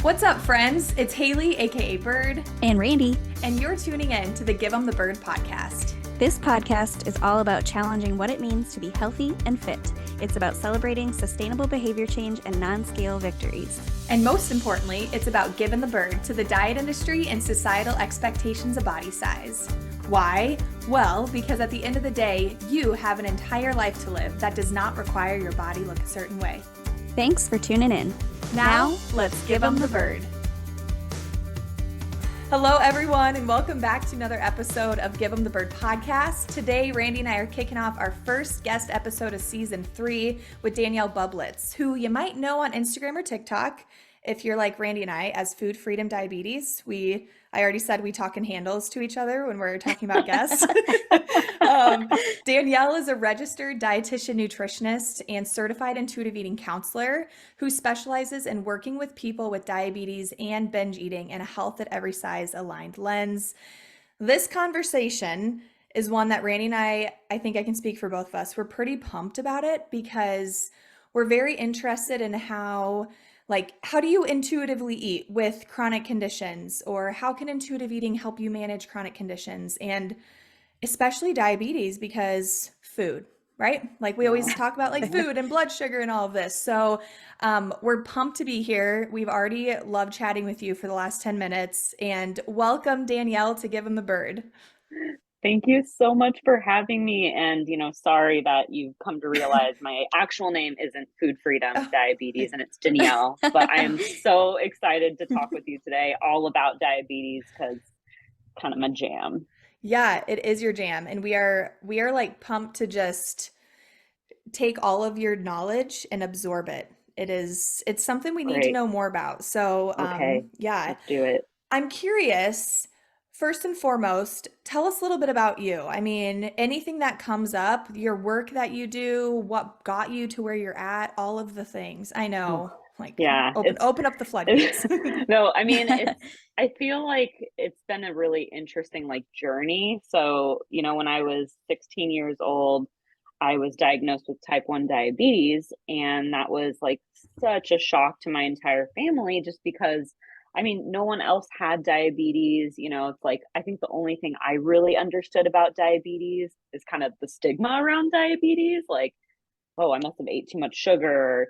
What's up, friends? It's Haley, aka Bird, and Randy, and you're tuning in to the Give 'em the Bird podcast. This podcast is all about challenging what it means to be healthy and fit. It's about celebrating sustainable behavior change and non-scale victories. And most importantly, it's about giving the bird to the diet industry and societal expectations of body size. Why? Well, because at the end of the day, you have an entire life to live that does not require your body look a certain way. Thanks for tuning in. Now, let's give 'em the bird. Hello, everyone, and welcome back to another episode of Give 'em the Bird podcast. Today, Randy and I are kicking off our first guest episode of season 3 with Danielle Bublitz, who you might know on Instagram or TikTok if you're like Randy and I as Food Freedom Diabetes. I already said we talk in handles to each other when we're talking about guests. Danielle is a registered dietitian nutritionist and certified intuitive eating counselor who specializes in working with people with diabetes and binge eating in a health at every size aligned lens. This conversation is one that Randy and I think I can speak for both of us. We're pretty pumped about it because we're very interested in how do you intuitively eat with chronic conditions, or how can intuitive eating help you manage chronic conditions, and especially diabetes, because food, right? Like we always talk about like food and blood sugar and all of this. So we're pumped to be here. We've already loved chatting with you for the last 10 minutes, and welcome Danielle to Give 'em the Bird. Thank you so much for having me. And, sorry that you've come to realize my actual name isn't Food Freedom Diabetes and it's Danielle, but I am so excited to talk with you today all about diabetes because it's kind of my jam. Yeah, it is your jam. And we are like pumped to just take all of your knowledge and absorb it. It's something we need to know more about. So, okay. Yeah, let's do it. I'm curious. First and foremost, tell us a little bit about you. I mean, anything that comes up, your work that you do, what got you to where you're at, all of the things. I know, open up the floodgates. No, I mean, I feel like it's been a really interesting journey. So, when I was 16 years old, I was diagnosed with type 1 diabetes, and that was such a shock to my entire family just because no one else had diabetes. It's I think the only thing I really understood about diabetes is kind of the stigma around diabetes. Oh, I must have ate too much sugar,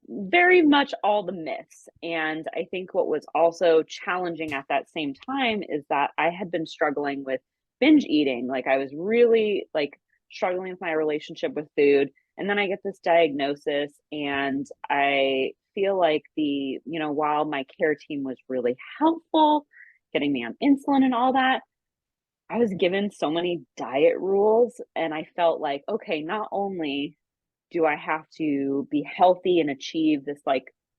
very much all the myths. And I think what was also challenging at that same time is that I had been struggling with binge eating. I was really struggling with my relationship with food. And then I get this diagnosis, and I feel like while my care team was really helpful, getting me on insulin and all that, I was given so many diet rules, and I felt like, okay, not only do I have to be healthy and achieve this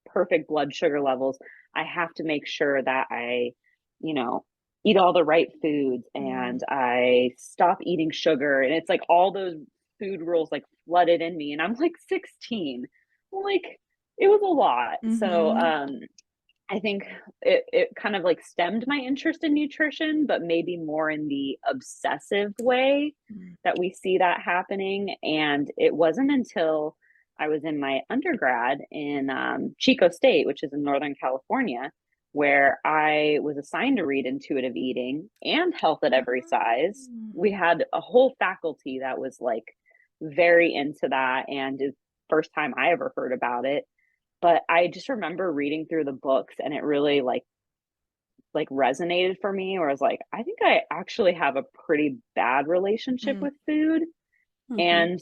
perfect blood sugar levels, I have to make sure that I, eat all the right foods and I stop eating sugar. And it's all those food rules flooded in me, and I'm 16. It was a lot. So I think it kind of stemmed my interest in nutrition, but maybe more in the obsessive way that we see that happening. And it wasn't until I was in my undergrad in Chico State, which is in Northern California, where I was assigned to read intuitive eating and health at every size. We had a whole faculty that was very into that, and it's the first time I ever heard about it. But I just remember reading through the books, and it really resonated for me, where I was I think I actually have a pretty bad relationship with food. And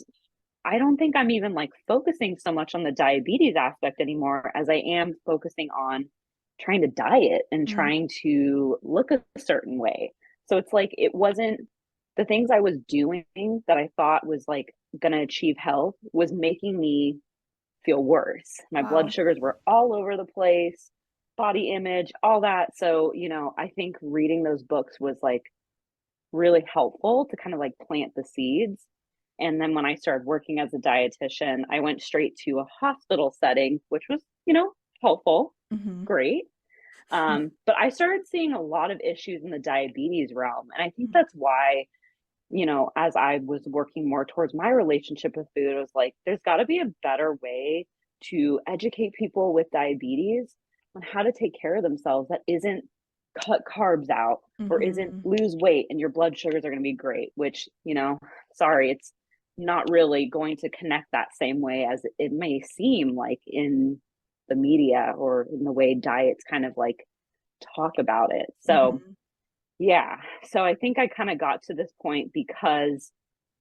I don't think I'm even focusing so much on the diabetes aspect anymore as I am focusing on trying to diet and trying to look a certain way. So it's it wasn't the things I was doing that I thought was going to achieve health was making me feel worse. My blood sugars were all over the place, body image, all that. So, I think reading those books was really helpful to kind of plant the seeds. And then when I started working as a dietitian, I went straight to a hospital setting, which was, helpful, great. But I started seeing a lot of issues in the diabetes realm. And I think that's why, as I was working more towards my relationship with food, it was there's got to be a better way to educate people with diabetes on how to take care of themselves that isn't cut carbs out or isn't Mhm. lose weight and your blood sugars are going to be great, which, sorry, it's not really going to connect that same way as it may seem like in the media or in the way diets kind of like talk about it. So, Mhm. yeah. So I think I kind of got to this point because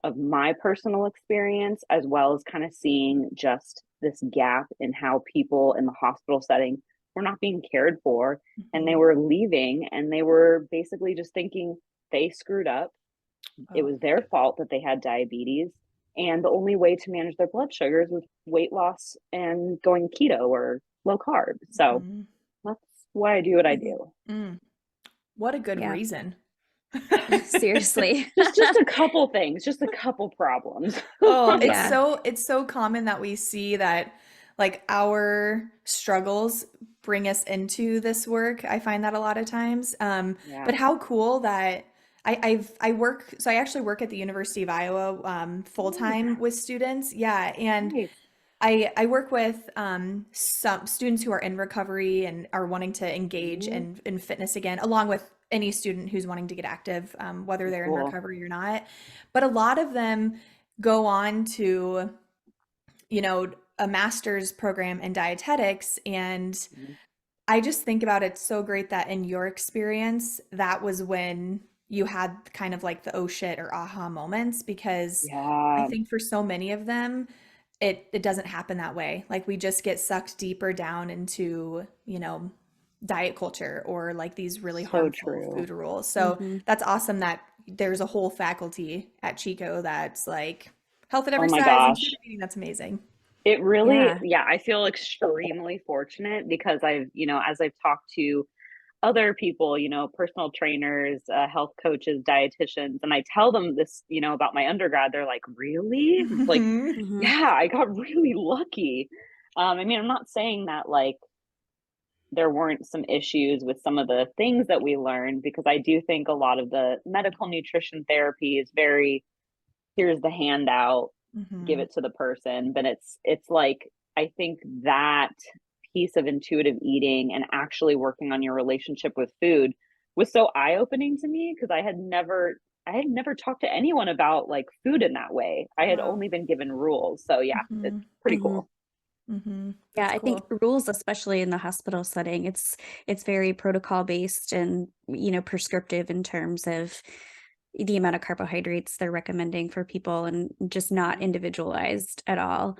of my personal experience, as well as kind of seeing just this gap in how people in the hospital setting were not being cared for, and they Mhm. were leaving and they were basically just thinking they screwed up. It Oh. was their fault that they had diabetes. And the only way to manage their blood sugars was weight loss and going keto or low carb. So Mhm. that's why I do what I do. Mm. What a good Yeah. reason. Seriously. Just a couple things, just a couple problems. Oh, Yeah. it's so common that we see that like our struggles bring us into this work. I find that a lot of times. Yeah. But how cool that I work, so I actually work at the University of Iowa full Ooh, time with students. Yeah, and nice. I work with some students who are in recovery and are wanting to engage Mhm. in fitness again, along with any student who's wanting to get active, whether they're in Cool. recovery or not. But a lot of them go on to, you know, a master's program in dietetics. And Mhm. I just think about it so great that in your experience, that was when you had kind of like the oh shit or aha moments, because I Yeah, think for so many of them, it doesn't happen that way. Like we just get sucked deeper down into, diet culture or like these really so harmful true. food rules. So Hmm. that's awesome that there's a whole faculty at Chico that's like health at Oh every my size, intuitive gosh. eating. That's amazing. It really, Yeah. yeah, I feel extremely fortunate because as I've talked to other people, personal trainers, health coaches, dietitians, and I tell them this, about my undergrad, they're like, really? Like, Mhm. Hmm. yeah, I got really lucky. I mean, I'm not saying that like there weren't some issues with some of the things that we learned because I do think a lot of the medical nutrition therapy is very here's the handout, give Mhm. it to the person, but it's like I think that piece of intuitive eating and actually working on your relationship with food was so eye-opening to me because I had never talked to anyone about like food in that way. I had Wow. only been given rules. So yeah, it's Mhm. pretty Hmm. cool. Yeah, That's I think cool. rules, especially in the hospital setting, it's very protocol based and prescriptive in terms of the amount of carbohydrates they're recommending for people and just not Mhm. individualized at all.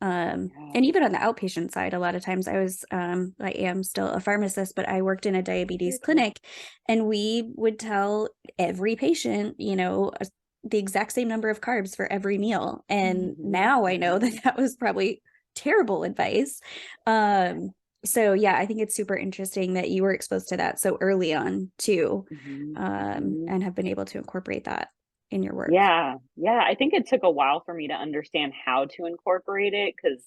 Yeah. And even on the outpatient side, a lot of times I am still a pharmacist, but I worked in a diabetes Very cool. clinic and we would tell every patient, the exact same number of carbs for every meal. And Mhm. now I know Mhm. that that was probably terrible advice. Um, so yeah, I think it's super interesting that you were exposed to that so early on too, Mhm. Mhm. and have been able to incorporate that in your work. Yeah, yeah, I think it took a while for me to understand how to incorporate it because,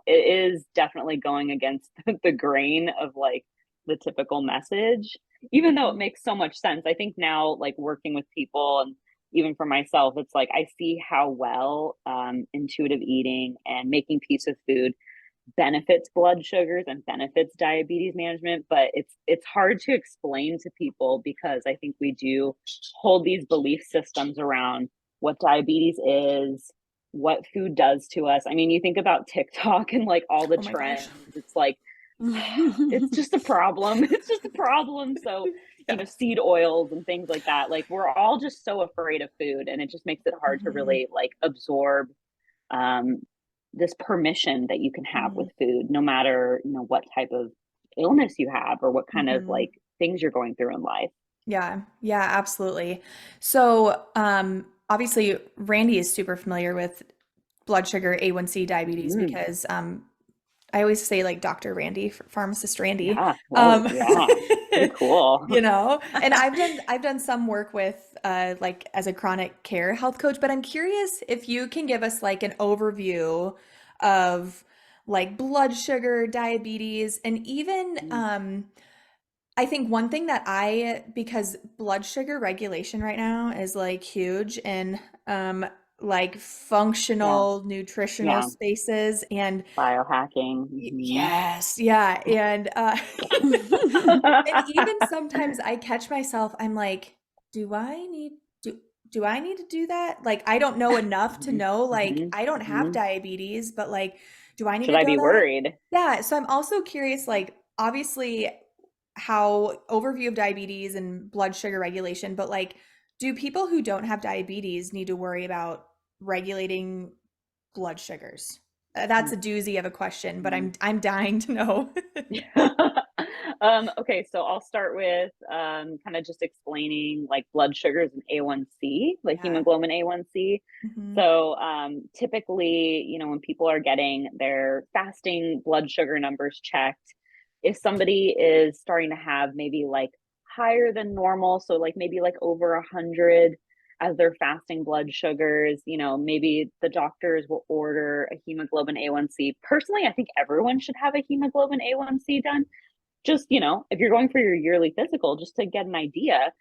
it is definitely going against the grain of, like, the typical message, even though it Mhm. makes so much sense. I think now, like, working with people and even for myself, it's like I see how well, intuitive eating and making peace with food benefits blood sugars and benefits diabetes management, but it's hard to explain to people because I think we do hold these belief systems around what diabetes is, what food does to us. I mean, you think about TikTok and like all the Oh my gosh. trends, it's like it's just a problem. It's just a problem. So, Yeah. seed oils and things like that. Like we're all just so afraid of food and it just makes it hard to Mhm. really like absorb um, this permission that you can have with Mhm. food, no matter what type of illness you have or what kind of Mhm. like things you're going through in life. Yeah. Yeah, absolutely. So, obviously, Randy is super familiar with blood sugar, A1C, diabetes Mhm. because I always say like Dr. Randy, pharmacist Randy. Yeah. Oh, Um, yeah. Pretty cool. and I've done some work with like as a chronic care health coach, but I'm curious if you can give us like an overview of like blood sugar, diabetes, and even Mm. I think one thing that because blood sugar regulation right now is like huge and like Yeah. functional nutritional Yeah. spaces. And Biohacking. yes, yeah. And and even sometimes I catch myself, I'm like, do I need do do I need to do that? Like I don't know enough to Mhm. know, like Mhm. I don't have Mhm. diabetes, but like do I need Should to I know be that? worried? Yeah, so I'm also curious, like obviously how overview of diabetes and blood sugar regulation, but like do people who don't have diabetes need to worry about regulating blood sugars? That's a doozy of a question, but Mhm. I'm dying to know. Okay, so I'll start with kind of just explaining like blood sugars and A1C, like Yeah. hemoglobin A1C. Mhm. So typically, when people are getting their fasting blood sugar numbers checked, if somebody is starting to have maybe like higher than normal, so like maybe like over 100 as their fasting blood sugars, maybe the doctors will order a hemoglobin A1C. Personally, I think everyone should have a hemoglobin A1C done, just, if you're going for your yearly physical, just to get an idea.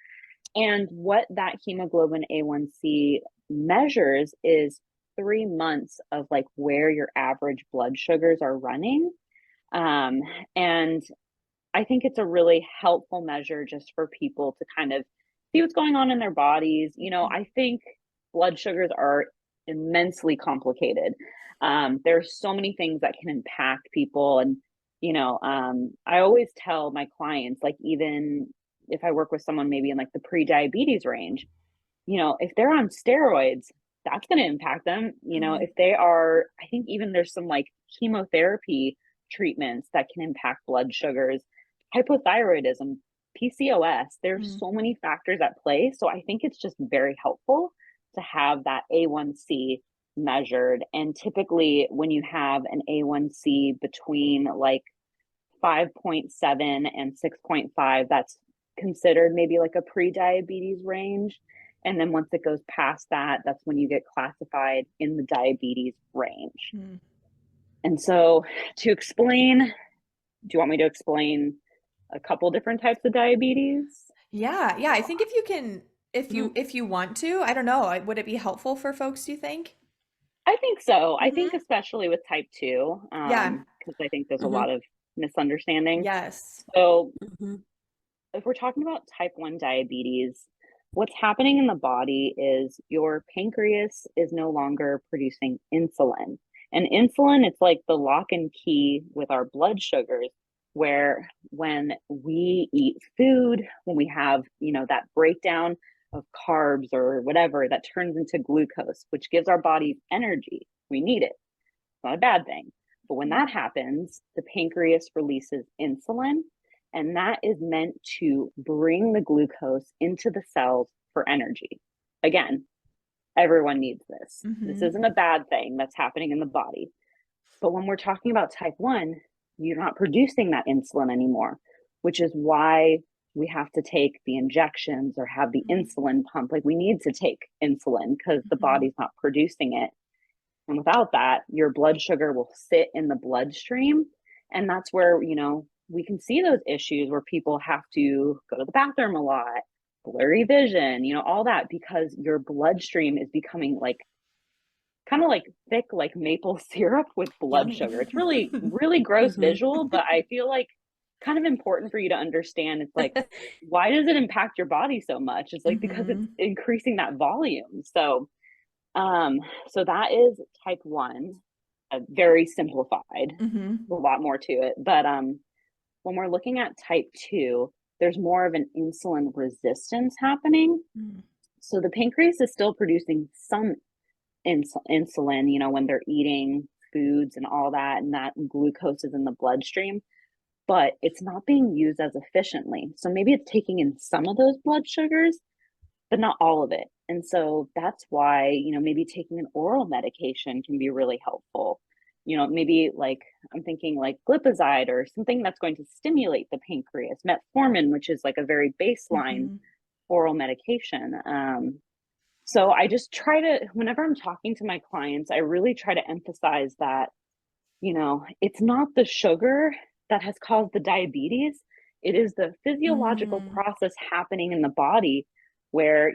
And what that hemoglobin A1C measures is 3 months of like where your average blood sugars are running. And I think it's a really helpful measure just for people to kind of see what's going on in their bodies. I think blood sugars are immensely complicated. There's so many things that can impact people. And, I always tell my clients, like, even if I work with someone maybe in like the pre-diabetes range, if they're on steroids, that's going to impact them. Mhm. If they are, I think even there's some like chemotherapy treatments that can impact blood sugars, hypothyroidism, PCOS. There's Mm. so many factors at play. So I think it's just very helpful to have that A1C measured. And typically, when you have an A1C between like 5.7 and 6.5, that's considered maybe like a pre-diabetes range. And then once it goes past that, that's when you get classified in the diabetes range. Mm. And so to explain, do you want me to explain a couple different types of diabetes? Yeah, yeah. I think if you can, Mhm. if you want to, I don't know, would it be helpful for folks, do you think? I think so. I think Hmm. especially with type 2, Yeah. because I think there's a Mhm, lot of misunderstanding. Yes. So mhm, if we're talking about type 1 diabetes, what's happening in the body is your pancreas is no longer producing insulin. And insulin, it's like the lock and key with our blood sugars, where when we eat food, when we have, that breakdown of carbs or whatever that turns into glucose, which gives our bodies energy, we need it. It's not a bad thing. But when Mhm. that happens, the pancreas releases insulin, and that is meant to bring the glucose into the cells for energy. Again, everyone needs this. This Mhm. isn't a bad thing that's happening in the body. But when we're talking about type 1, you're not producing that insulin anymore, which is why we have to take the injections or have the Mhm. insulin pump. Like, we need to take insulin because the Mhm. body's not producing it. And without that, your blood sugar will sit in the bloodstream. And that's where, we can see those issues where people have to go to the bathroom a lot, blurry vision, all that, because your bloodstream is becoming like kind of like thick, like maple syrup with blood Yummy. sugar. It's really, really gross mhm. visual, but I feel like kind of important for you to understand. It's like, why does it impact your body so much? It's like because it's Mhm. increasing that volume. Um, so that is type 1, very simplified, Mhm. a lot more to it. But when we're looking at type 2, there's more of an insulin resistance happening. Mm. So the pancreas is still producing some insulin, when they're eating foods and all that, and that glucose is in the bloodstream, but it's not being used as efficiently. So maybe it's taking in some of those blood sugars, but not all of it. And so that's why, maybe taking an oral medication can be really helpful. Maybe like I'm thinking like glipizide or something that's going to stimulate the pancreas, metformin, which is like a very baseline Mhm. oral medication. So I just try to, whenever I'm talking to my clients, I really try to emphasize that, it's not the sugar that has caused the diabetes. It is the physiological Mm. process happening in the body where,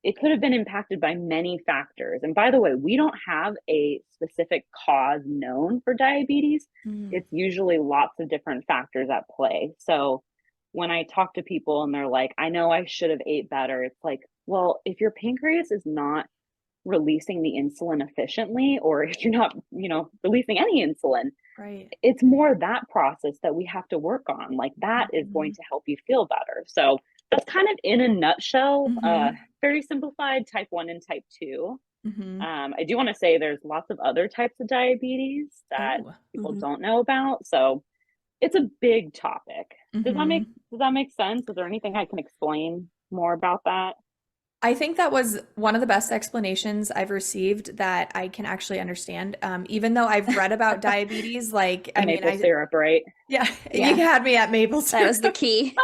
it could have been impacted by many factors. And by the way, we don't have a specific cause known for diabetes. It's usually lots of different factors at play. So when I talk to people and they're like, I know I should have ate better, it's like, well, if your pancreas is not releasing the insulin efficiently, or if you're not, releasing any insulin, Right. it's more that process that we have to work on. Like that is going to help you feel better. So that's kind of in a nutshell, very simplified, type 1 and type 2. I do want to say there's lots of other types of diabetes that people don't know about. So it's a big topic. Does that make sense? Is there anything I can explain more about that? I think that was one of the best explanations I've received that I can actually understand. Even though I've read about diabetes, like, The maple syrup, right? Yeah, you had me at maple syrup. That was the key.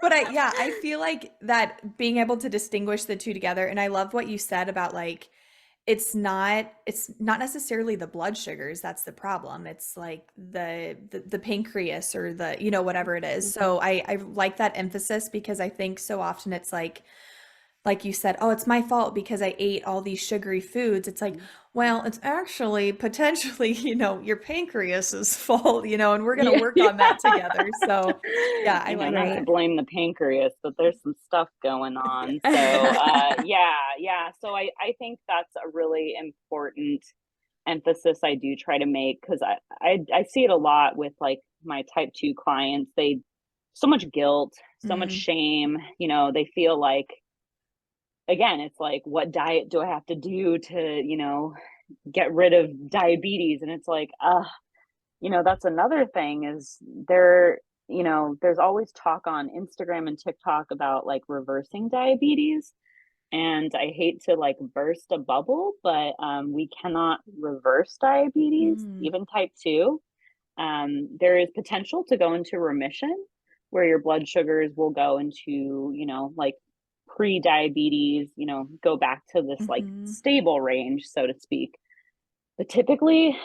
But I feel like that being able to distinguish the two together, and I love what you said about like, it's not necessarily the blood sugars that's the problem. It's like the pancreas or the, whatever it is. So I like that emphasis, because I think so often it's like you said, oh, it's my fault because I ate all these sugary foods. It's like, well, it's actually potentially, your pancreas's fault, and we're going to work on that together. So yeah, I like not that. to blame the pancreas, but there's some stuff going on. So yeah. So I think that's a really important emphasis I do try to make, because I see it a lot with like my type 2 clients. They so much guilt, so much shame, they feel like, again, it's like, what diet do I have to do to, get rid of diabetes? And it's like, that's another thing is there's always talk on Instagram and TikTok about like reversing diabetes. And I hate to like burst a bubble, but we cannot reverse diabetes, even type 2. There is potential to go into remission where your blood sugars will go into, like pre-diabetes, go back to this like stable range, so to speak. But typically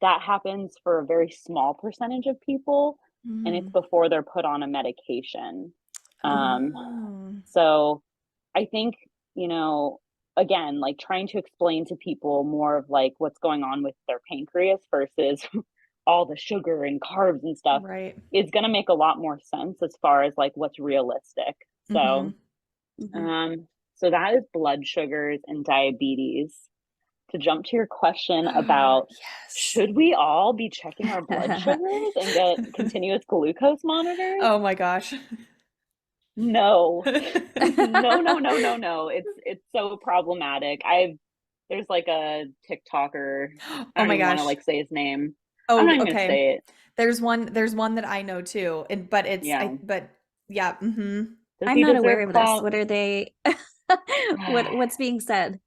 that happens for a very small percentage of people, and it's before they're put on a medication. So I think, again, like trying to explain to people more of like what's going on with their pancreas versus all the sugar and carbs and stuff is going to make a lot more sense as far as like what's realistic. So so that is blood sugars and diabetes. To jump to your question about should we all be checking our blood sugars and get continuous glucose monitors? Oh my gosh. No. No. It's so problematic. There's like a TikToker. I don't even want to like say his name. Oh, I'm not even okay. gonna say it. There's one that I know too, but it's I'm not aware of this. What are they? What's being said?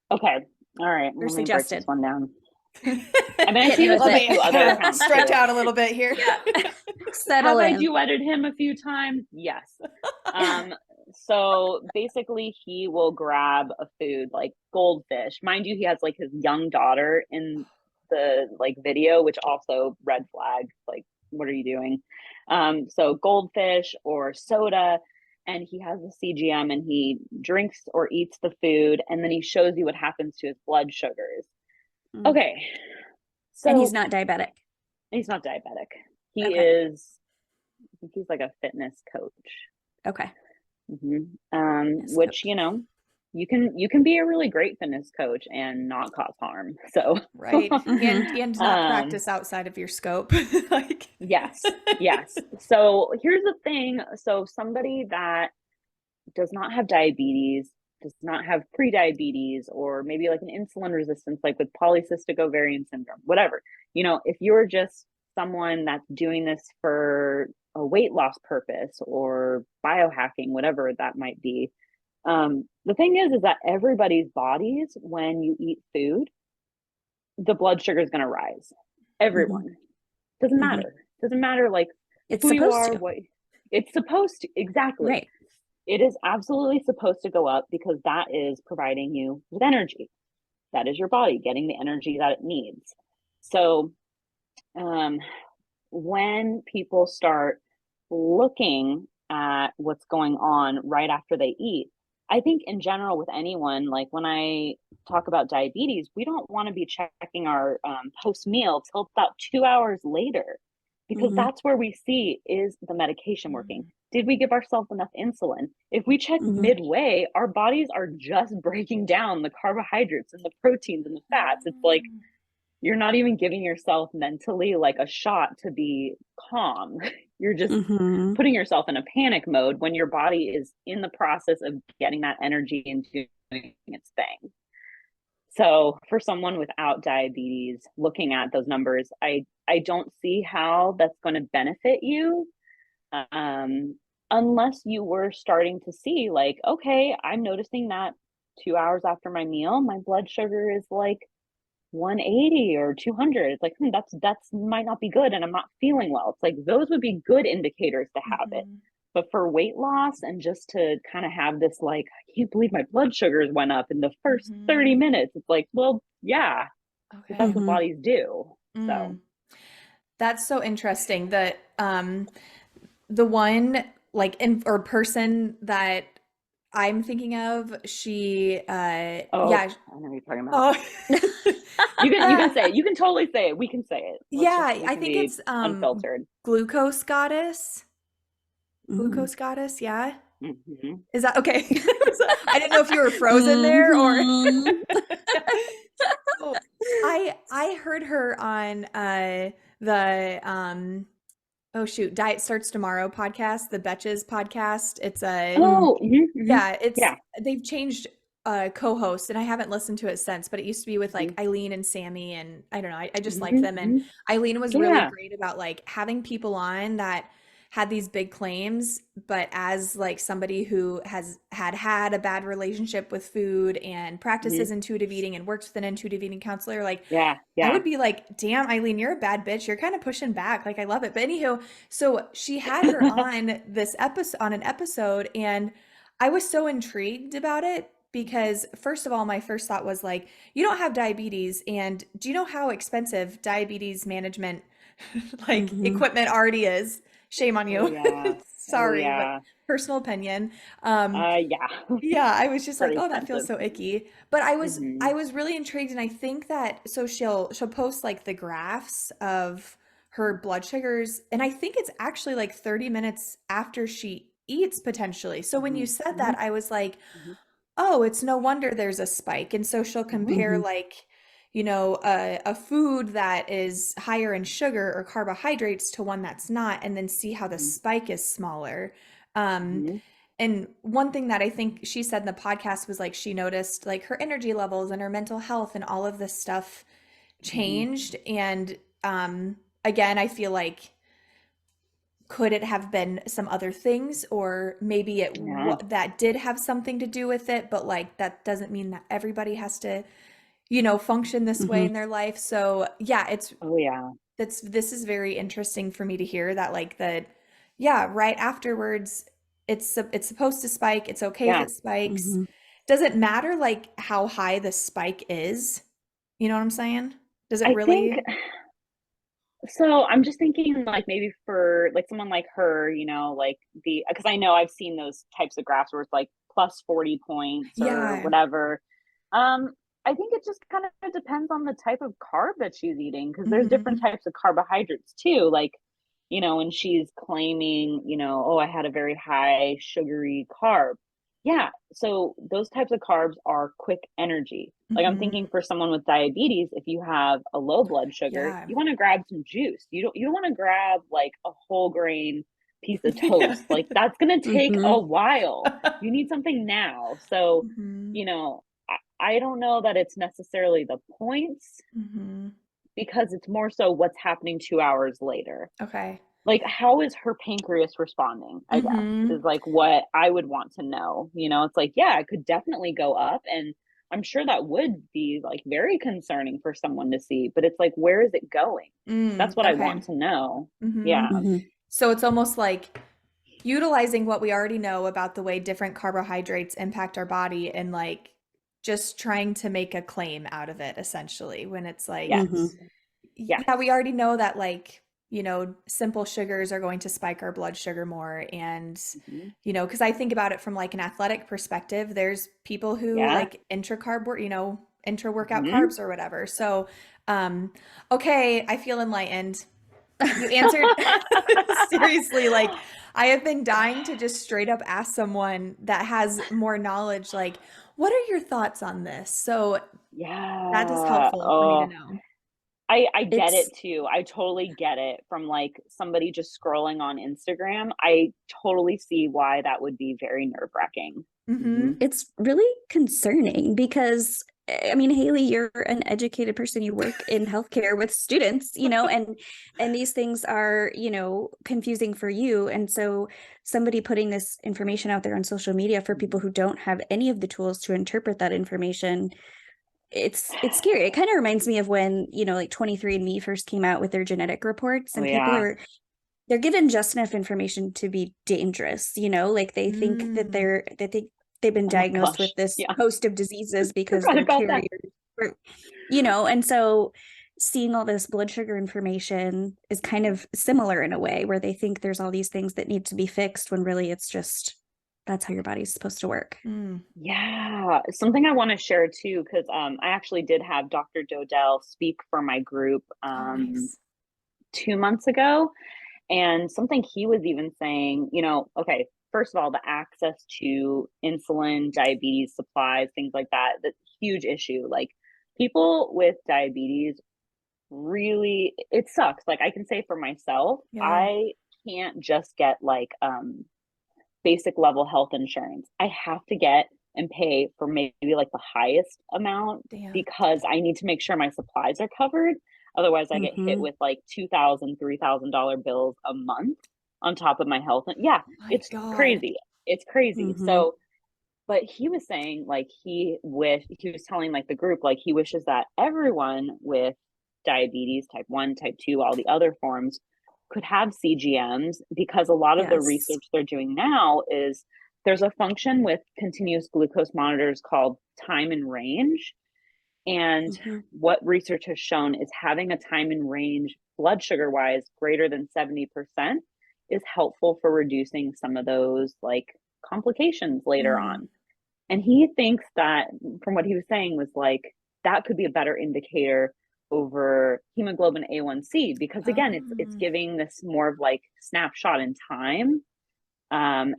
Okay. All right. Or Let me break this one down. I mean, I see this with a few other accounts. Stretch out a little bit here. Settle in. Have I duetted him a few times? Yes. So basically he will grab a food like goldfish. Mind you, he has like his young daughter in the like video, which also red flag. Like, what are you doing? So goldfish or soda, and he has a CGM and he drinks or eats the food, and then he shows you what happens to his blood sugars. Okay. So and he's not diabetic. He's not diabetic. He is, I think he's like a fitness coach. Okay. Which, you can be a really great fitness coach and not cause harm. So and not practice outside of your scope. Like yes. So here's the thing. So somebody that does not have diabetes, does not have pre-diabetes, or maybe like an insulin resistance, like with polycystic ovarian syndrome, whatever, if you're just someone that's doing this for a weight loss purpose or biohacking, whatever that might be, the thing is that everybody's bodies, when you eat food, the blood sugar is going to rise. Everyone. Doesn't matter like it's who supposed you are, to. what it's supposed to. Exactly. Right. It is absolutely supposed to go up because that is providing you with energy. That is your body getting the energy that it needs. So when people start looking at what's going on right after they eat, I think in general with anyone, like when I talk about diabetes, we don't want to be checking our post meal till about 2 hours later, because Hmm. that's where we see, is the medication working? Mm, Did we give ourselves enough insulin? If we check Hmm. midway, our bodies are just breaking down the carbohydrates and the proteins and the fats. It's like mm, you're not even giving yourself mentally like a shot to be calm. You're just Hmm. putting yourself in a panic mode when your body is in the process of getting that energy and doing its thing. So for someone without diabetes, looking at those numbers, I don't see how that's going to benefit you, um, unless you were starting to see like, okay, I'm noticing that 2 hours after my meal, my blood sugar is like 180 or 200. It's like, that's might not be good and I'm not feeling well. It's like those would be good indicators to have it. mhm, But for weight loss and just to kind of have this like, I can't believe my blood sugars went up in the first 30 mhm. minutes. It's like, well, yeah, because that's Okay. what Hmm. bodies do. So, Mm. That's so interesting. The one like in or person that I'm thinking of, she oh, yeah. I know what you're talking about. Oh. You can Uh, say it. You can totally say it. We can say it. yeah, We I can think be it's unfiltered. glucose goddess. Hmm. Glucose goddess, yeah. Hmm. Is that okay? I didn't know if you were frozen there or Hmm. so I heard her on the oh shoot, Diet Starts Tomorrow podcast, the Betches podcast. It's a Oh, yeah, it's yeah. they've changed co-host and I haven't listened to it since, but it used to be with like Hmm. Eileen and Sammy and I don't know, I just liked them and Hmm. Eileen was really Yeah. great about like having people on that had these big claims, but as like somebody who has had a bad relationship with food and Hmm. practices intuitive eating and works with an intuitive eating counselor, like Yeah. I Yeah. would be like, damn, Eileen, you're a bad bitch. You're kind of pushing back. Like, I love it. But anywho, so she had her on this episode, on an episode, and I was so intrigued about it because, first of all, my first thought was like, you don't have diabetes. And do you know how expensive diabetes management, like, Hmm. equipment already is? Shame on Oh you. yeah. Oh Sorry, but yeah. personal opinion. Um, Yeah. yeah, I was just like, Pretty "Oh, that feels expensive. so icky." But Hmm. I was really intrigued and I think that so she'll post like the graphs of her blood sugars and I think it's actually like 30 minutes after she eats potentially. So when Hmm. you said Hmm. that, I was like, Hmm. "Oh, it's no wonder there's a spike." And so she'll Hmm. compare like, a food that is higher in sugar or carbohydrates to one that's not and then see how the spike is smaller. Um, Hmm. and one thing that I think she said in the podcast was like she noticed like her energy levels and her mental health and all of this stuff Hmm. changed. And again, I feel like could it have been some other things or maybe Yeah. that did have something to do with it, but like that doesn't mean that everybody has to, function this way Hmm. in their life. So yeah, Oh yeah. this is very interesting for me to hear that like that yeah, right afterwards it's supposed to spike. It's okay if Yeah. it spikes. Hmm. Does it matter like how high the spike is? You know what I'm saying? Does it I think really? so. I'm just thinking like maybe for like someone like her, like because I know I've seen those types of graphs where it's like plus 40 points or Yeah. whatever. Um, I think it just kind of depends on the type of carb that she's eating, because there's different Mhm. types of carbohydrates too. Like, and she's claiming, oh, I had a very high sugary carb. Yeah. So those types of carbs are quick energy. Like I'm Mhm. thinking for someone with diabetes, if you have a low blood sugar, Yeah. you want to grab some juice. You don't want to grab like a whole grain piece of Yeah. toast. Like that's going to take Hmm. a while. You need something now. So, Mhm. I don't know that it's necessarily the points, Mhm. because it's more so what's happening 2 hours later. Okay. Like, how is her pancreas responding? I guess is Mhm. like what I would want to know. It's like, yeah, it could definitely go up. And I'm sure that would be like very concerning for someone to see. But it's like, where is it going? That's what I Okay. want to know. Mhm. Yeah. Hmm. So it's almost like utilizing what we already know about the way different carbohydrates impact our body and like just trying to make a claim out of it essentially when it's like Yes. Hmm. Yes. yeah, we already know that like simple sugars are going to spike our blood sugar more. And, Mhm. because I think about it from like an athletic perspective, there's people who Yeah. like intra-carb, intra-workout Mhm. carbs or whatever. So, okay, I feel enlightened. You answered seriously, like I have been dying to just straight up ask someone that has more knowledge, like, what are your thoughts on this? So that is Yeah. helpful for me to Oh, know. I get It's it too. I totally get it from like somebody just scrolling on Instagram. I totally see why that would be very nerve-wracking. Mm-hmm. Mhm. it's really concerning because I mean, Haley, you're an educated person. You work in healthcare with students, and these things are, confusing for you. And so somebody putting this information out there on social media for people Mhm. who don't have any of the tools to interpret that information, it's scary. It kind of reminds me of when, like 23andMe first came out with their genetic reports, Oh and people yeah. are they're given just enough information to be dangerous, like they think that Mm. they've been Oh my diagnosed with gosh. this Yeah. host of diseases because Forgot they're about that. carriers, or, and so seeing all this blood sugar information is kind Mhm. of similar in a way where they think there's all these things that need to be fixed when really it's just that's how your body's supposed to work. Mm. Yeah, something I want to share too, because I actually did have Dr. Dodell speak for my group Oh, nice. 2 months ago. And something he was even saying, okay, first of all, the access to insulin, diabetes supplies, things like that, that's a huge issue. Like people with diabetes really, it sucks. Like I can say for myself, Yeah. I can't just get like basic level health insurance. I have to get and pay for maybe like the highest amount Damn. because I need to make sure my supplies are covered. Otherwise, I get hit Mm-hmm. with like $2,000, $3,000 bills a month on top of my health. Yeah, My it's God. crazy. It's crazy. Mm-hmm. So, but he was saying like he was telling like the group like he wishes that everyone with diabetes type 1, type 2, all the other forms could have CGMs because a lot of the Yes. research they're doing now is there's a function with continuous glucose monitors called time and range. And Mm-hmm. what research has shown is having a time and range blood sugar wise greater than 70% is helpful for reducing some of those like complications later Mm. on. And he thinks that, from what he was saying, was like that could be a better indicator over hemoglobin A1C because again, it's Oh. giving this more of like snapshot in time. And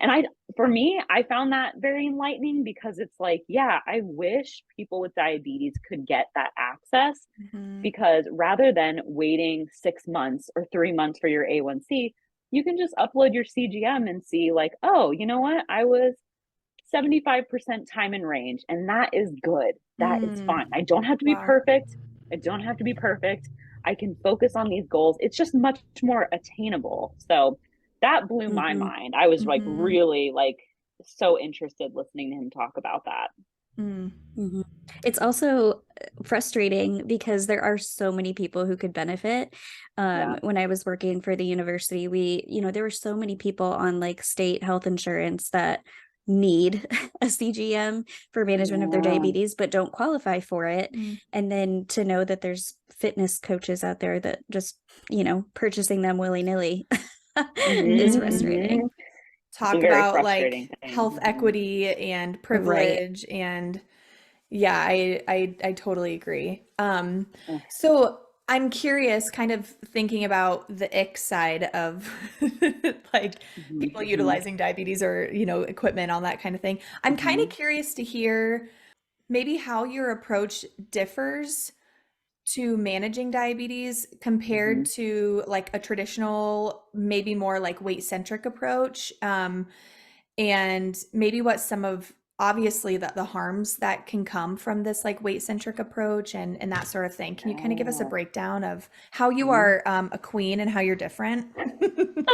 for me, I found that very enlightening because it's like, yeah, I wish people with diabetes could get that access Mhm. because rather than waiting 6 months or 3 months for your A1C, you can just upload your CGM and see like, oh, you know what? I was 75% time in range, and that is good. That is Mm. fine. I don't have to be Wow. perfect. I don't have to be perfect. I can focus on these goals. It's just much more attainable. So that blew my Mm-hmm. mind. I was like Mhm. really like so interested listening to him talk about that. Mm. Mm-hmm. It's also frustrating because there are so many people who could benefit. Yeah. When I was working for the university, there were so many people on like state health insurance that need a CGM for management of their Yeah. diabetes, but don't qualify for it. Mm. And then to know that there's fitness coaches out there that just, purchasing them willy-nilly is Mm-hmm. Mhm. frustrating. Mm-hmm. It's a Talk very about frustrating like thing. health Mm-hmm. equity and Right. privilege, and yeah, I totally agree. Oh, So I'm curious, kind of thinking about the ick side of like mm-hmm. people Mm-hmm. utilizing diabetes or, equipment, all that kind of thing. I'm kind Mm-hmm. of curious to hear maybe how your approach differs to managing diabetes Mm-hmm. compared to like a traditional, maybe more like weight-centric approach. And maybe what some of obviously the harms that can come from this like weight-centric approach and that sort of thing. Can you kind of give us a Yeah. breakdown of how you Mm-hmm. are a queen and how you're different?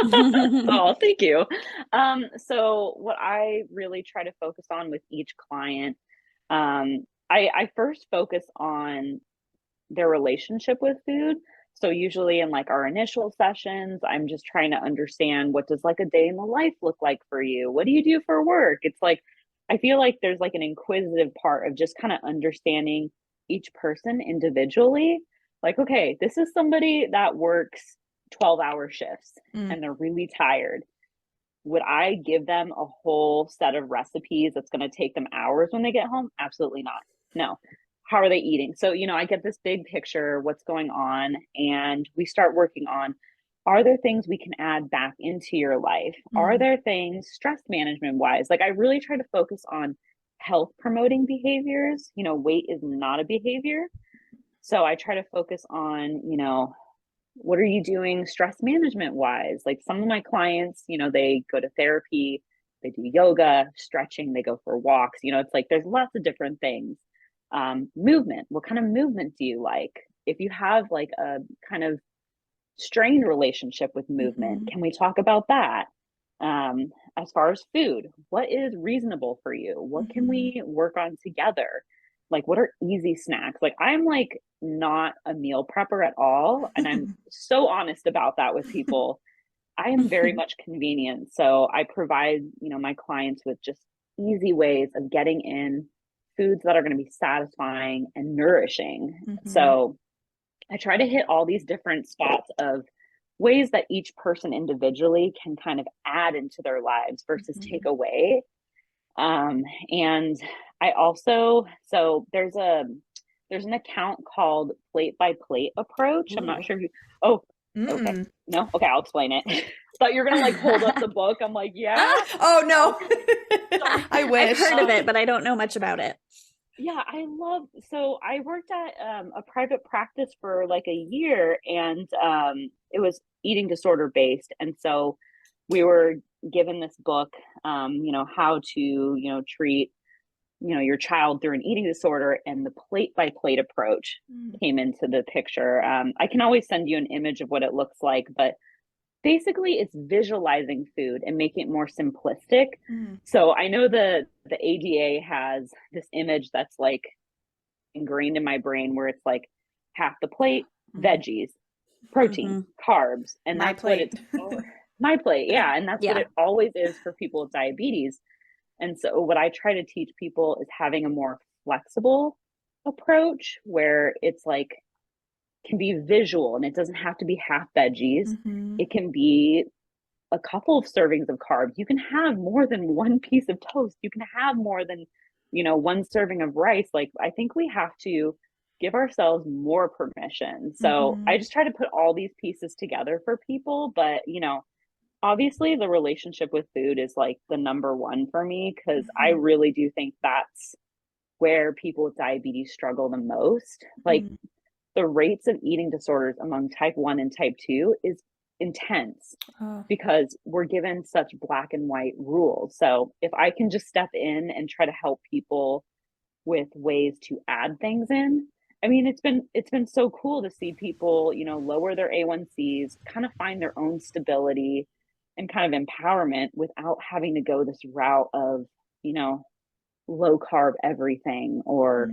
Oh, thank you. So what I really try to focus on with each client, I first focus on their relationship with food. So usually in like our initial sessions, I'm just trying to understand what does like a day in the life look like for you? What do you do for work? It's like I feel like there's like an inquisitive part of just kind of understanding each person individually. Like, okay, this is somebody that works 12-hour shifts and they're really tired. Would I give them a whole set of recipes that's going to take them hours when they get home? Absolutely not. No. How are they eating? So, I get this big picture, what's going on, and we start working on, are there things we can add back into your life? Are there things stress management wise? Like, I really try to focus on health promoting behaviors. Weight is not a behavior. So I try to focus on, what are you doing stress management wise? Like some of my clients, they go to therapy, they do yoga, stretching, they go for walks. It's like there's lots of different things. Movement. What kind of movement do you like? If you have like a kind of strained relationship with movement, can we talk about that? As far as food, what is reasonable for you? What can we work on together? Like, what are easy snacks? Like, I'm like not a meal prepper at all. And I'm so honest about that with people. I am very much convenient. So I provide, my clients with just easy ways of getting in foods that are going to be satisfying and nourishing. So I try to hit all these different spots of ways that each person individually can kind of add into their lives versus take away. And I also, so there's an account called Plate by Plate Approach. I'm not sure if you, okay. No? Okay, I'll explain it. Thought you were going to like hold up the book. I'm like, yeah. Oh, no. I wish. I've heard of it, but I don't know much about it. Yeah, so I worked at a private practice for like a year, and it was eating disorder based. And so we were given this book, how to, treat, your child through an eating disorder, and the plate by plate approach came into the picture. I can always send you an image of what it looks like, but basically it's visualizing food and making it more simplistic. So I know the ADA has this image that's like ingrained in my brain where it's like half the plate, veggies, protein, carbs, and My that's plate. what it's my plate. Yeah. And that's what it always is for people with diabetes. And so what I try to teach people is having a more flexible approach where it's like can be visual, and it doesn't have to be half veggies. It can be a couple of servings of carbs. You can have more than one piece of toast. You can have more than, one serving of rice. Like, I think we have to give ourselves more permission. So I just try to put all these pieces together for people. But, obviously the relationship with food is like the number one for me, because I really do think that's where people with diabetes struggle the most. Like, the rates of eating disorders among type 1 and type 2 is intense because we're given such black and white rules. So if I can just step in and try to help people with ways to add things in, I mean, it's been so cool to see people, lower their A1Cs, kind of find their own stability and kind of empowerment without having to go this route of, low carb everything, or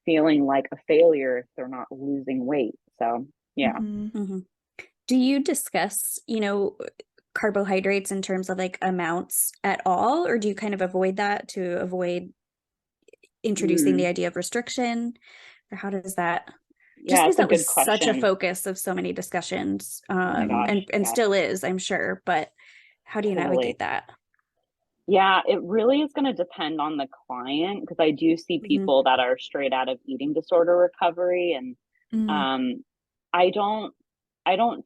feeling like a failure if they're not losing weight. So, yeah. Do you discuss, carbohydrates in terms of like amounts at all, or do you kind of avoid that to avoid introducing the idea of restriction, or how does that? Just because that was such a focus of so many discussions, and still is, I'm sure. But how do you navigate that? Yeah, it really is going to depend on the client, because I do see people that are straight out of eating disorder recovery, and I don't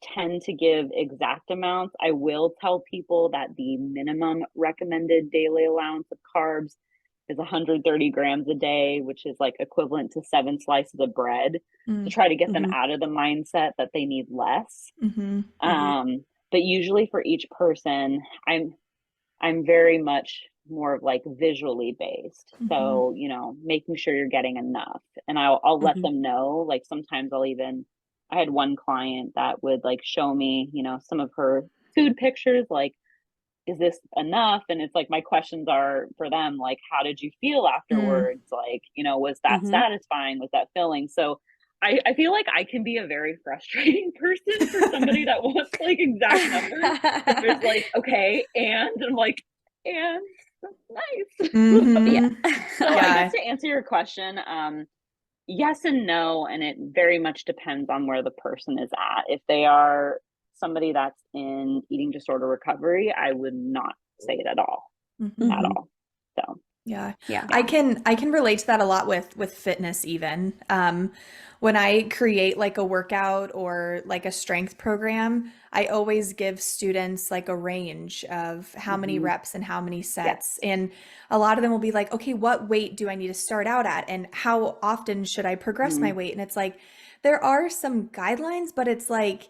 tend to give exact amounts. I will tell people that the minimum recommended daily allowance of carbs is 130 grams a day, which is like equivalent to 7 slices of bread, to try to get them out of the mindset that they need less. But usually for each person, I'm very much more of like visually based. So, making sure you're getting enough, and I'll let them know. Like, sometimes I had one client that would like show me, some of her food pictures, like, is this enough? And it's like, my questions are for them, like, how did you feel afterwards? Like, was that satisfying? Was that filling? So I feel like I can be a very frustrating person for somebody that wants like exact numbers. There's like, okay, and I'm like, and that's nice. So I guess to answer your question, yes and no, and it very much depends on where the person is at. If they are somebody that's in eating disorder recovery, I would not say it at all. Mhm. At Mhm. all. So Yeah. Yeah. I can relate to that a lot with fitness even. When I create like a workout or like a strength program, I always give students like a range of how many mhm. reps and how many Yes. sets. And a lot of them will be like, okay, what weight do I need to start out at? And how often should I progress my Mhm. weight? And it's like, there are some guidelines, but it's like,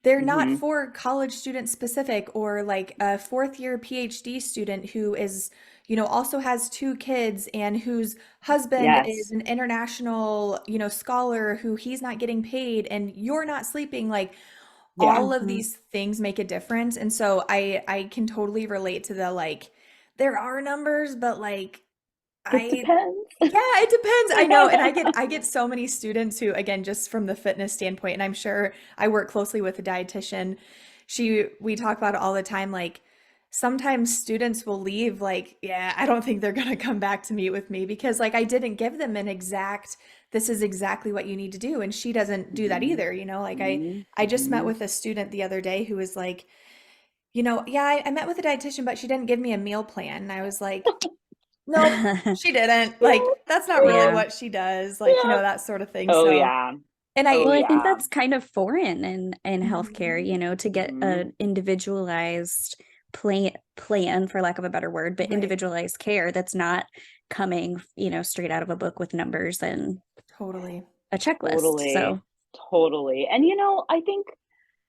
they're not Mhm. for college student specific or like a fourth year PhD student who is, also has two kids and whose husband is Yes. an international, scholar who he's not getting paid and you're not sleeping. Like Yeah. all of Mhm. these things make a difference. And so I can totally relate to the like, there are numbers, but like It I depends. yeah, it depends. I know. And I get so many students who, again, just from the fitness standpoint, and I'm sure I work closely with a dietitian. We talk about it all the time. Like sometimes students will leave like, yeah, I don't think they're gonna come back to meet with me because like I didn't give them an exact, this is exactly what you need to do. And she doesn't do that Mhm. either, Like Mhm. I just met Mhm. with a student the other day who was like, yeah, I met with a dietitian, but she didn't give me a meal plan. And I was like, nope, she didn't. Yeah. Like, that's not really Yeah. Yeah. what she does, like, Yeah. that sort of thing. Oh So, yeah. and Oh Well, I think yeah. that's kind of foreign in healthcare, Mhm. to get Mhm. an individualized plan, for lack of a better word, but Right. individualized care that's not coming, straight out of a book with numbers and Totally. a checklist. Totally. So, Totally. And I think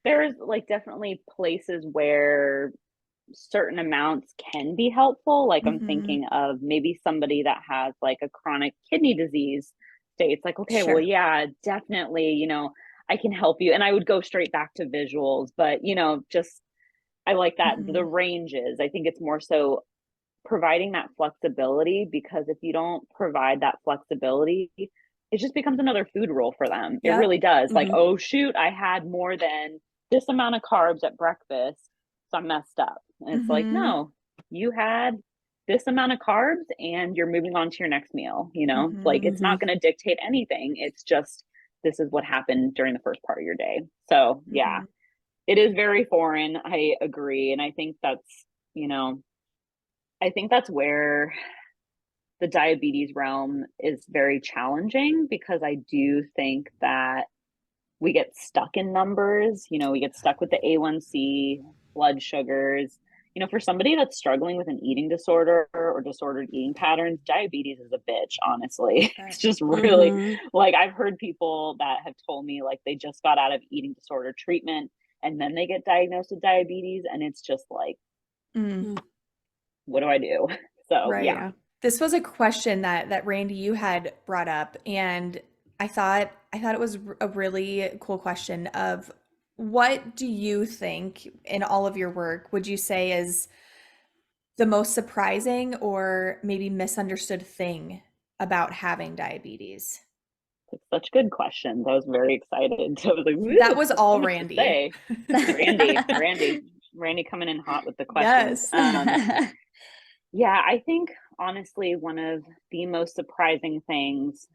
there's like definitely places where certain amounts can be helpful. Like I'm Mhm. thinking of maybe somebody that has like a chronic kidney disease states like, okay, well, sure. yeah, definitely, I can help you. And I would go straight back to visuals, but just I like that the Mhm. ranges. I think it's more so providing that flexibility because if you don't provide that flexibility, it just becomes another food rule for them. It Yep. really does. Like, Mhm. oh shoot, I had more than this amount of carbs at breakfast, so I'm messed up. And it's like, Mhm. no, you had this amount of carbs and you're moving on to your next meal, Like Mhm. it's not Mhm. going to dictate anything. It's just this is what happened during the first part of your day. So, yeah, Mhm. it is very foreign. I agree. And you know, I think that's where the diabetes realm is very challenging because I do think that we get stuck in numbers. We get stuck with the A1C, blood sugars. For somebody that's struggling with an eating disorder or disordered eating patterns, diabetes is a bitch, honestly. Right. It's just really Mhm. like I've heard people that have told me like they just got out of eating disorder treatment and then they get diagnosed with diabetes. And it's just like, Mm. Mm. what do I do? So, Right. yeah. This was a question that Randy you had brought up, and I thought it was a really cool question of what do you think in all of your work would you say is the most surprising or maybe misunderstood thing about having diabetes? Such good questions. I was very excited. I was like, That woo, was so all much to Randy. say. Randy coming in hot with the questions. Yes. Yeah, I think honestly, one of the most surprising things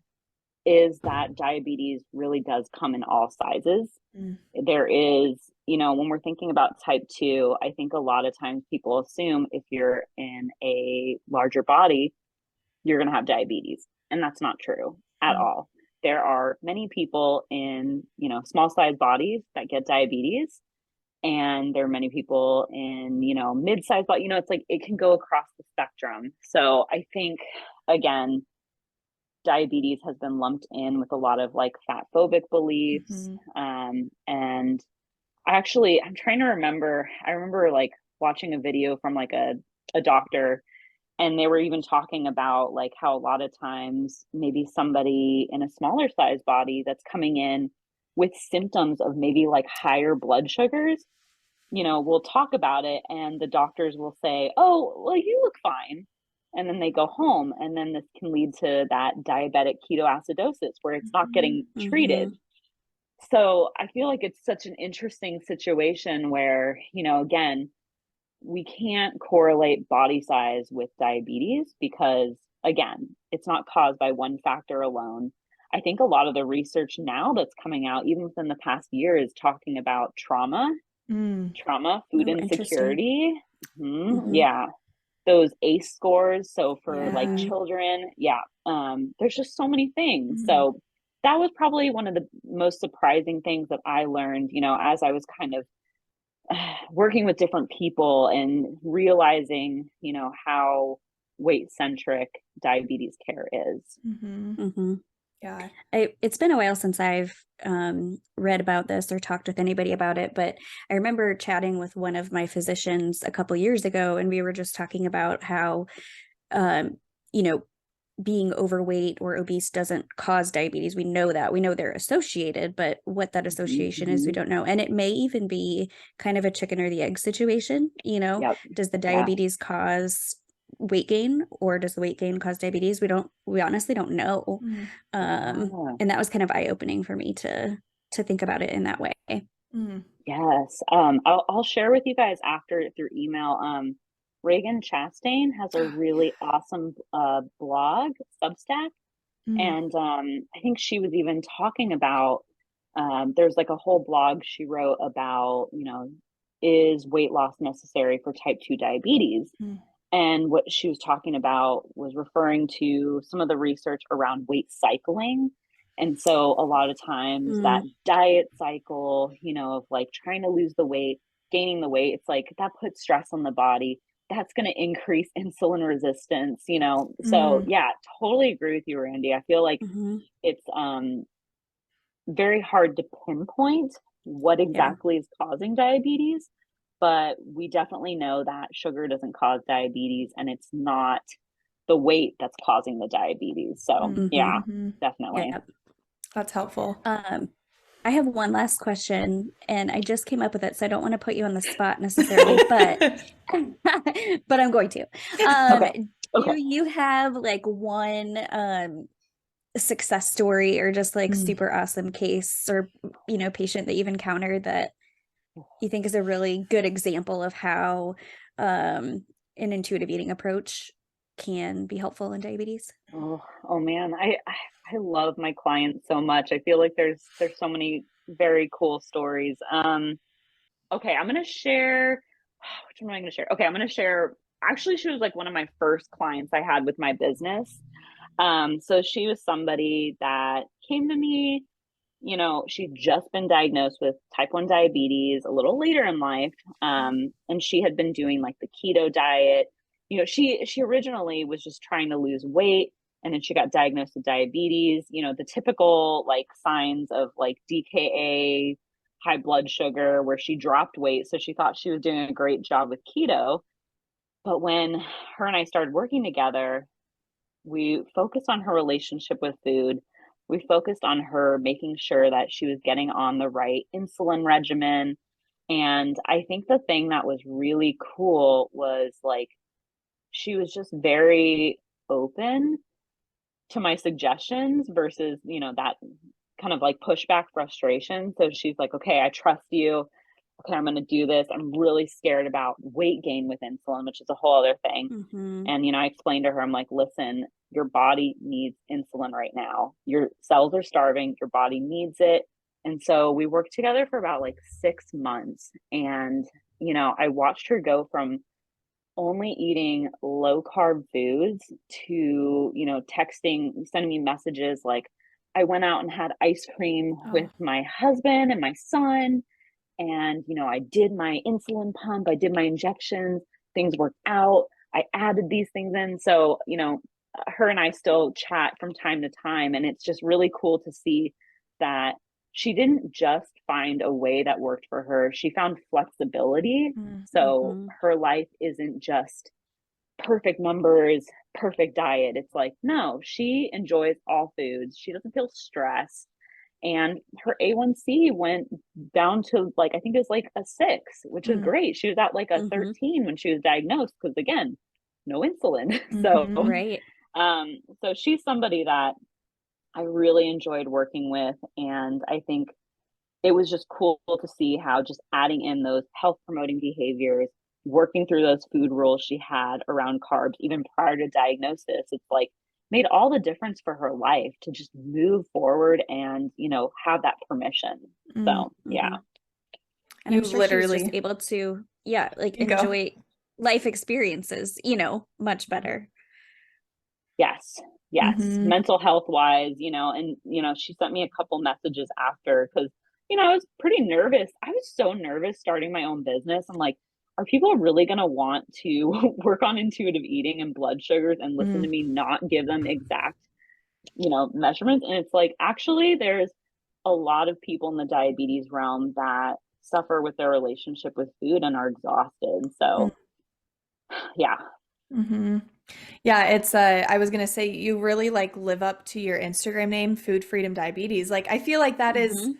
is that diabetes really does come in all sizes. Mm, There is, when we're thinking about type 2, I think a lot of times people assume if you're in a larger body, you're going to have diabetes. And that's not true at mm, all. There are many people in, small sized bodies that get diabetes. And there are many people in, mid-sized body, it's like it can go across the spectrum. So I think again, diabetes has been lumped in with a lot of like fat phobic beliefs. mhm, And I'm trying to remember, I remember like watching a video from like a doctor and they were even talking about like how a lot of times maybe somebody in a smaller size body that's coming in with symptoms of maybe like higher blood sugars, we'll talk about it and the doctors will say, oh, well, you look fine. And then they go home. And then this can lead to that diabetic ketoacidosis where it's not mhm, getting treated. Mhm. So I feel like it's such an interesting situation where, again, we can't correlate body size with diabetes because, again, it's not caused by one factor alone. I think a lot of the research now that's coming out, even within the past year, is talking about trauma Mm. trauma, food Oh, interesting. insecurity. Mm-hmm. Yeah. Those ACE scores. So for like Yeah. children, yeah, there's just so many things. Mm. So that was probably one of the most surprising things that I learned, as I was kind of working with different people and realizing, how weight centric diabetes care is. Mm-hmm. Mm-hmm. Yeah. It's been a while since I've read about this or talked with anybody about it, but I remember chatting with one of my physicians a couple years ago, and we were just talking about how, um, you know, being overweight or obese doesn't cause diabetes. We know that. We know they're associated, but what that association is, we Mm-hmm. don't know. And it may even be kind of a chicken or the egg situation. Yep. Does the Yeah. diabetes cause weight gain, or does the weight gain cause diabetes? We honestly don't know. Mm. Yeah. And that was kind of eye-opening for me to think about it in that way. Mm. Yes. I'll share with you guys after through email. Reagan Chastain has a really awesome blog, Substack. Mm. And I think she was even talking about there's like a whole blog she wrote about, is weight loss necessary for type 2 diabetes? Mm. And what she was talking about was referring to some of the research around weight cycling. And so a lot of times that diet cycle, of like trying to lose the weight, gaining the weight, it's like that puts stress on the body. That's going to increase insulin resistance, So Mm. yeah, totally agree with you, Randy. I feel like Mm-hmm. it's very hard to pinpoint what Yeah. exactly is causing diabetes, but we definitely know that sugar doesn't cause diabetes and it's not the weight that's causing the diabetes. So Mm. yeah, Mm-hmm. definitely. Yep. That's helpful. I have one last question, and I just came up with it, so I don't want to put you on the spot necessarily, but but I'm going to. Okay. Do you have like one success story or just like Mm. super awesome case or patient that you've encountered that you think is a really good example of how an intuitive eating approach can be helpful in diabetes? Oh man, I love my clients so much. I feel like there's so many very cool stories. Okay, I'm gonna share. Which one am I gonna share? Okay, I'm gonna share. Actually, she was like one of my first clients I had with my business. So she was somebody that came to me, she'd just been diagnosed with type 1 diabetes a little later in life. And she had been doing like the keto diet. She originally was just trying to lose weight, and then she got diagnosed with diabetes, the typical like signs of like DKA, high blood sugar, where she dropped weight. So she thought she was doing a great job with keto. But when her and I started working together, we focused on her relationship with food. We focused on her making sure that she was getting on the right insulin regimen. And I think the thing that was really cool was like, she was just very open to my suggestions versus, that kind of like pushback frustration. So she's like, okay, I trust you. Okay, I'm going to do this. I'm really scared about weight gain with insulin, which is a whole other thing. Mm-hmm. And, I explained to her, I'm like, listen, your body needs insulin right now. Your cells are starving. Your body needs it. And so we worked together for about like 6 months. And, I watched her go from only eating low carb foods to, texting, sending me messages like, I went out and had ice cream with my husband and my son. And, I did my insulin pump, I did my injections, things worked out. I added these things in. So, her and I still chat from time to time. And it's just really cool to see that she didn't just find a way that worked for her. She found flexibility. So Mm-hmm. her life isn't just perfect numbers, perfect diet. It's like, no, she enjoys all foods. She doesn't feel stressed. And her A1C went down to like, I think it was like a 6, which is great. She was at like a 13 when she was diagnosed because again, no insulin. So Right. so she's somebody that I really enjoyed working with. And I think it was just cool to see how just adding in those health promoting behaviors, working through those food rules she had around carbs, even prior to diagnosis, it's like made all the difference for her life to just move forward and, have that permission. So, yeah. And You I'm sure she was just literally, able to, yeah, like you go. enjoy life experiences, much better. Yes. Yes. Mm-hmm. Mental health wise, and, she sent me a couple messages after because, I was pretty nervous. I was so nervous starting my own business. I'm like, are people really going to want to work on intuitive eating and blood sugars and listen to Mm. me not give them exact, measurements? And it's like, actually, there's a lot of people in the diabetes realm that suffer with their relationship with food and are exhausted. So, yeah. Mm-hmm. Yeah, it's I was gonna say you really like live up to your Instagram name, Food Freedom Diabetes. Like I feel like Hmm.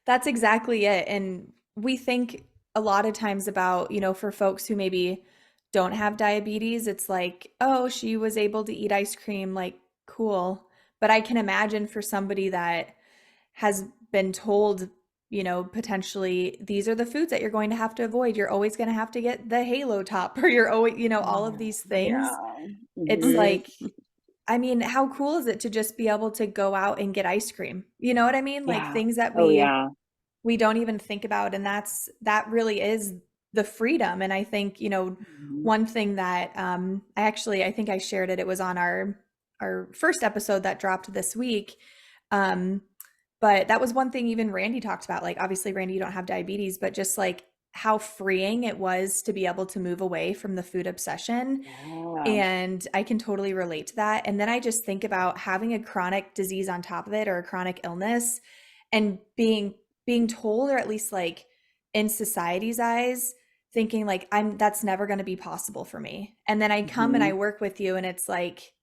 that's exactly it. And we think a lot of times about, for folks who maybe don't have diabetes, it's like, oh, she was able to eat ice cream, like cool. But I can imagine for somebody that has been told, potentially these are the foods that you're going to have to avoid. You're always going to have to get the halo top, or you're always, all of these things. Yeah. It's Hmm. like, I mean, how cool is it to just be able to go out and get ice cream? You know what I mean? Like Yeah. things that Oh, yeah. we don't even think about, and that really is the freedom. And I think, Mhm. one thing that I think I shared it. It was on our first episode that dropped this week. Um, but that was one thing even Randy talked about. Like obviously, Randy, you don't have diabetes, but just like how freeing it was to be able to move away from the food obsession. Yeah. And I can totally relate to that. And then I just think about having a chronic disease on top of it, or a chronic illness, and being told, or at least like in society's eyes, thinking like that's never going to be possible for me. And then I come and I Mhm. work with you and it's like,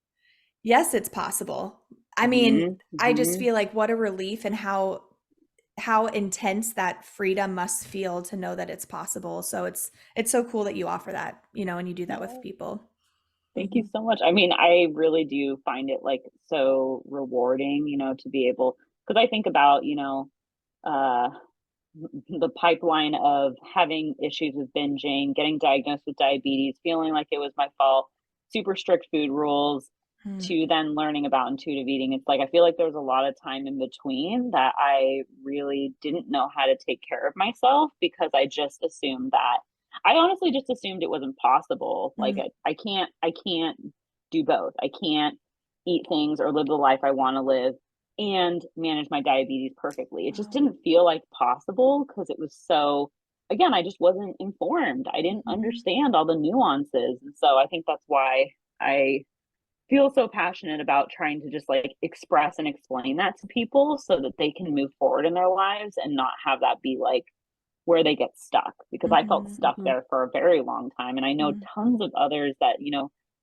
yes, it's possible. I mean, Mhm. I just Mhm. feel like what a relief, and how intense that freedom must feel to know that it's possible. So it's so cool that you offer that, and you do that with Yeah. people. Thank you Mhm. so much. I mean, I really do find it like so rewarding, to be able, because I think about, uh the pipeline of having issues with binging, getting diagnosed with diabetes, feeling like it was my fault, super strict food rules, Mm. to then learning about intuitive eating. It's like I feel like there was a lot of time in between that I really didn't know how to take care of myself because I honestly just assumed it wasn't possible. Like Mm. I can't do both. I can't eat things or live the life I want to live and manage my diabetes perfectly. It just Wow. didn't feel like possible because it was so, again, I just wasn't informed. I didn't Mhm. understand all the nuances. And so I think that's why I feel so passionate about trying to just like express and explain that to people so that they can move forward in their lives and not have that be like where they get stuck, because I felt Mhm. stuck there for a very long time. And I know Mhm. tons of others that,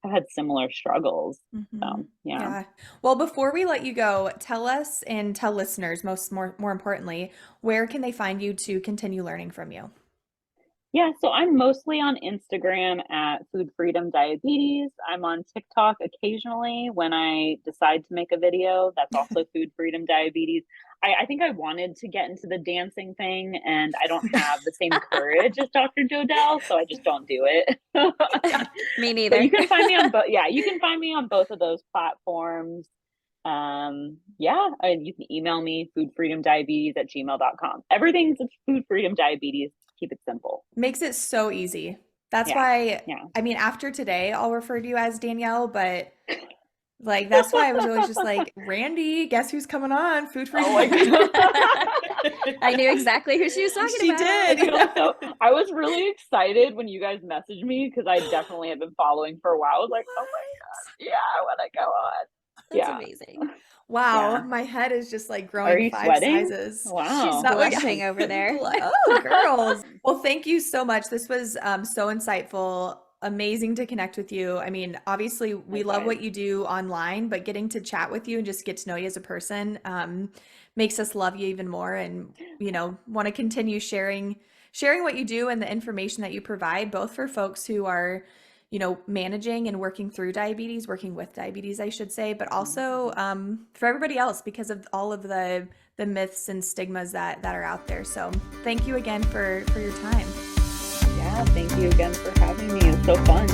have had similar struggles. Mhm. So, yeah. Yeah. Well, before we let you go, tell us and tell listeners, more importantly, where can they find you to continue learning from you? Yeah, so I'm mostly on Instagram at Food Freedom Diabetes. I'm on TikTok occasionally when I decide to make a video. That's also Food Freedom Diabetes. I think I wanted to get into the dancing thing, and I don't have the same courage as Dr. Jodell, so I just don't do it. Me But neither. you can find me on both. Yeah, you can find me on both of those platforms. Yeah, and you can email me foodfreedomdiabetes@gmail.com. Everything's Food Freedom Diabetes. Keep it simple. Makes it so easy. That's Yeah. why, Yeah. I mean, after today, I'll refer to you as Danielle, but like that's why I was always just like, Randy, guess who's coming on? Food Oh Freedom my Diabetes. god. I knew exactly who she was talking She about. did. I was really excited when you guys messaged me because I definitely have been following for a while. I was like, oh my What? god, yeah, I want to go on. That's Yeah. amazing. Wow, Yeah. my head is just like Are growing you 5 sweating? sizes. She's Wow. That was blushing over there. oh, girls. Well, thank you so much. This was so insightful. Amazing to connect with you. I mean, obviously, we love Likewise. what you do online, but getting to chat with you and just get to know you as a person makes us love you even more, and want to continue sharing what you do and the information that you provide, both for folks who are managing and working through diabetes, working with diabetes, I should say, but also Mhm. for everybody else because of all of the myths and stigmas that are out there. So thank you again for your time. Yeah, thank you again for having me. It's so fun.